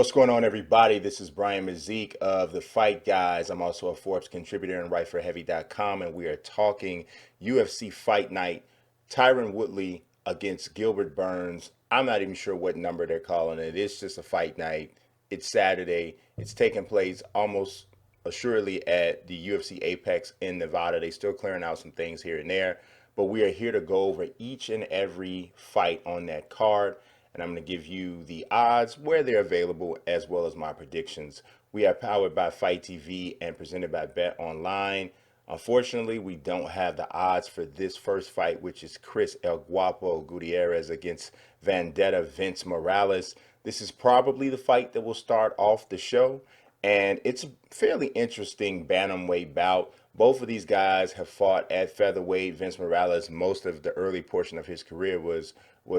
What's going on, everybody? This is Brian Mazique of The Fight Guys. I'm also a Forbes contributor and write for Heavy.com, and we are talking UFC Fight Night. Tyron Woodley against Gilbert Burns. I'm not even sure what number they're calling it. It's just a fight night. It's Saturday. It's taking place almost assuredly at the UFC Apex in Nevada. They still clearing out some things here and there, but we are here to go over each and every fight on that card, and I'm going to give you the odds where they're available as well as my predictions. We are powered by Fight TV and presented by Bet Online. Unfortunately, we don't have the odds for this first fight, which is Chris El Guapo Gutierrez against Vendetta Vince Morales. This is probably the fight that will start off the show, and it's a fairly interesting bantamweight bout. Both of these guys have fought at featherweight. Vince Morales, most of the early portion of his career was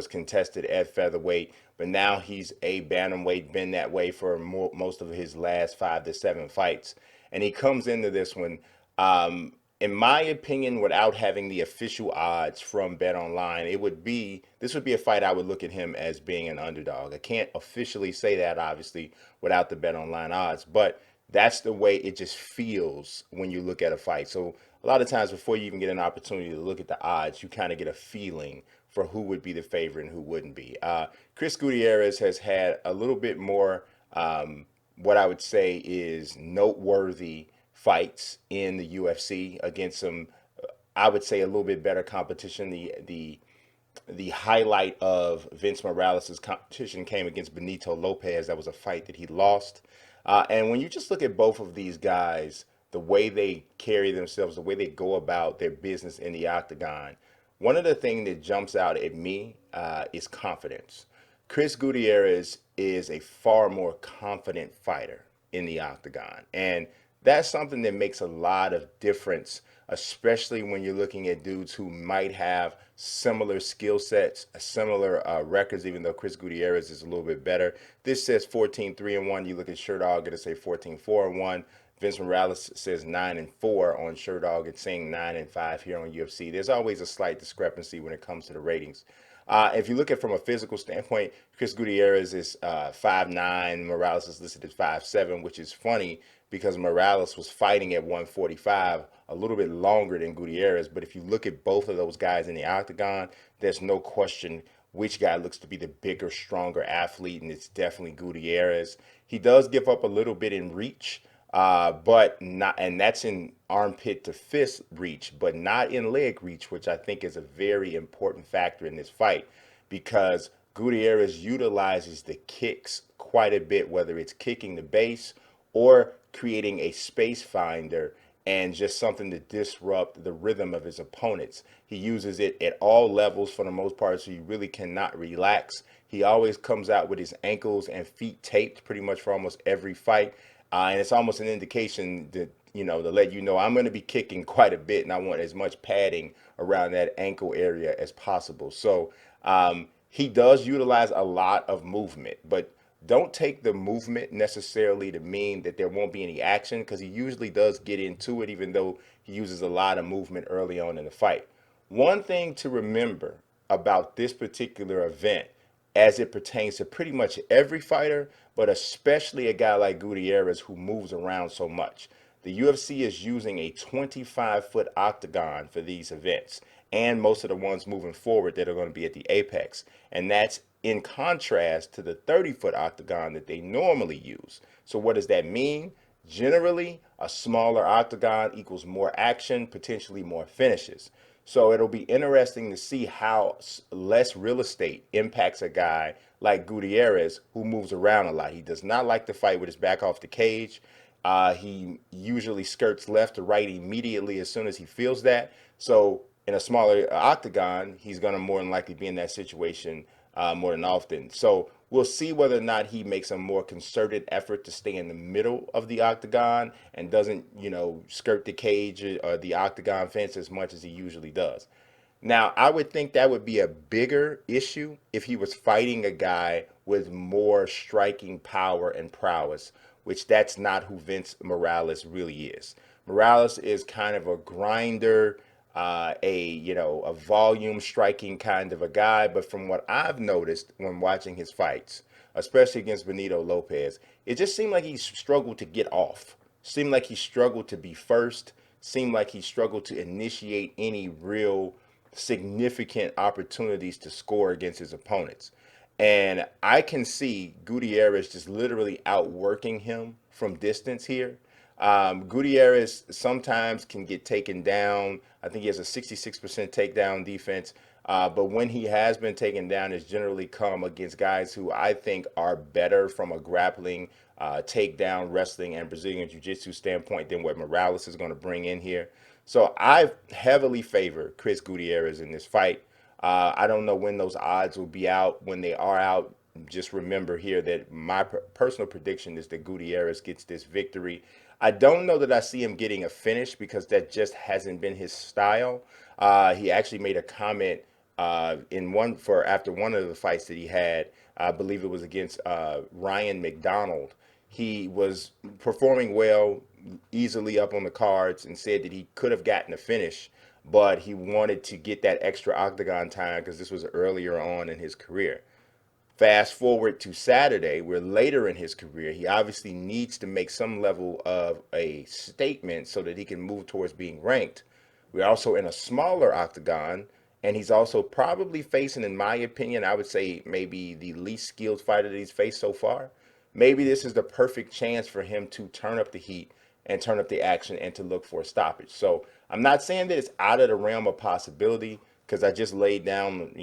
contested at featherweight, but now he's a bantamweight, been that way for most of his last 5 to 7 fights. And he comes into this one, in my opinion, without having the official odds from Bet Online, this would be a fight I would look at him as being an underdog. I can't officially say that, obviously, without the Bet Online odds, but that's the way it just feels when you look at a fight. So a lot of times before you even get an opportunity to look at the odds, you kind of get a feeling for who would be the favorite and who wouldn't be. Chris Gutierrez has had a little bit more, what I would say is noteworthy fights in the UFC against some, I would say, a little bit better competition. The highlight of Vince Morales' competition came against Benito Lopez. That was a fight that he lost. And when you just look at both of these guys, the way they carry themselves, the way they go about their business in the octagon, one of the things that jumps out at me is confidence. Chris Gutierrez is a far more confident fighter in the octagon. And that's something that makes a lot of difference, especially when you're looking at dudes who might have similar skill sets, similar records, even though Chris Gutierrez is a little bit better. This says 14-3-1. You look at Sherdog, it'll say 14-4-1. Vince Morales says 9-4 on Sherdog. It's saying 9-5 here on UFC. There's always a slight discrepancy when it comes to the ratings. If you look at from a physical standpoint, Chris Gutierrez is 5'9". Morales is listed as 5'7", which is funny because Morales was fighting at 145 a little bit longer than Gutierrez. But if you look at both of those guys in the octagon, there's no question which guy looks to be the bigger, stronger athlete, and it's definitely Gutierrez. He does give up a little bit in reach, but not, and that's in armpit to fist reach, but not in leg reach, which I think is a very important factor in this fight because Gutierrez utilizes the kicks quite a bit, whether it's kicking the base or creating a space finder and just something to disrupt the rhythm of his opponents. He uses it at all levels for the most part, so you really cannot relax. He always comes out with his ankles and feet taped pretty much for almost every fight. And it's almost an indication that, to let you know I'm going to be kicking quite a bit and I want as much padding around that ankle area as possible. So he does utilize a lot of movement, but don't take the movement necessarily to mean that there won't be any action because he usually does get into it, even though he uses a lot of movement early on in the fight. One thing to remember about this particular event as it pertains to pretty much every fighter, but especially a guy like Gutierrez who moves around so much. The UFC is using a 25-foot octagon for these events and most of the ones moving forward that are going to be at the Apex. And that's in contrast to the 30-foot octagon that they normally use. So what does that mean? Generally, a smaller octagon equals more action, potentially more finishes. So it'll be interesting to see how less real estate impacts a guy like Gutierrez who moves around a lot. He does not like to fight with his back off the cage. He usually skirts left to right immediately as soon as he feels that. So in a smaller octagon, he's going to more than likely be in that situation more than often. So we'll see whether or not he makes a more concerted effort to stay in the middle of the octagon and doesn't, skirt the cage or the octagon fence as much as he usually does. Now, I would think that would be a bigger issue if he was fighting a guy with more striking power and prowess, which that's not who Vince Morales really is. Morales is kind of a grinder, a volume striking kind of a guy. But from what I've noticed when watching his fights, especially against Benito Lopez, it just seemed like he struggled to get off. Seemed like he struggled to be first. Seemed like he struggled to initiate any real significant opportunities to score against his opponents. And I can see Gutierrez just literally outworking him from distance here. Gutierrez sometimes can get taken down. I think he has a 66% takedown defense. But when he has been taken down, it's generally come against guys who I think are better from a grappling, takedown, wrestling, and Brazilian Jiu-Jitsu standpoint than what Morales is going to bring in here. So I heavily favor Chris Gutierrez in this fight. I don't know when those odds will be out. When they are out, just remember here that my personal prediction is that Gutierrez gets this victory. I don't know that I see him getting a finish because that just hasn't been his style. He actually made a comment in one for after one of the fights that he had. I believe it was against Ryan McDonald. He was performing well, easily up on the cards, and said that he could have gotten a finish, but he wanted to get that extra octagon time because this was earlier on in his career. Fast forward to Saturday, we're later in his career. He obviously needs to make some level of a statement so that he can move towards being ranked. We're also in a smaller octagon, and he's also probably facing, in my opinion, I would say maybe the least skilled fighter that he's faced so far. Maybe this is the perfect chance for him to turn up the heat and turn up the action and to look for a stoppage. So I'm not saying that it's out of the realm of possibility because I just laid down,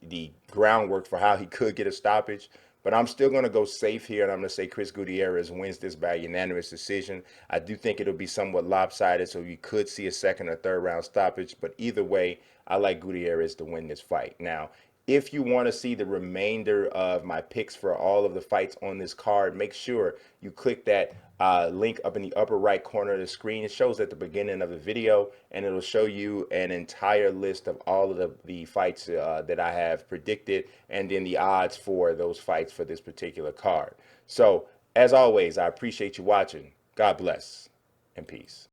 the groundwork for how he could get a stoppage. But I'm still going to go safe here, and I'm going to say Chris Gutierrez wins this by unanimous decision. I do think it'll be somewhat lopsided, so you could see a second or third round stoppage. But either way, I like Gutierrez to win this fight. Now, if you want to see the remainder of my picks for all of the fights on this card, make sure you click that link up in the upper right corner of the screen. It shows at the beginning of the video, and it'll show you an entire list of all of the fights that I have predicted, and then the odds for those fights for this particular card. So, as always, I appreciate you watching. God bless and peace.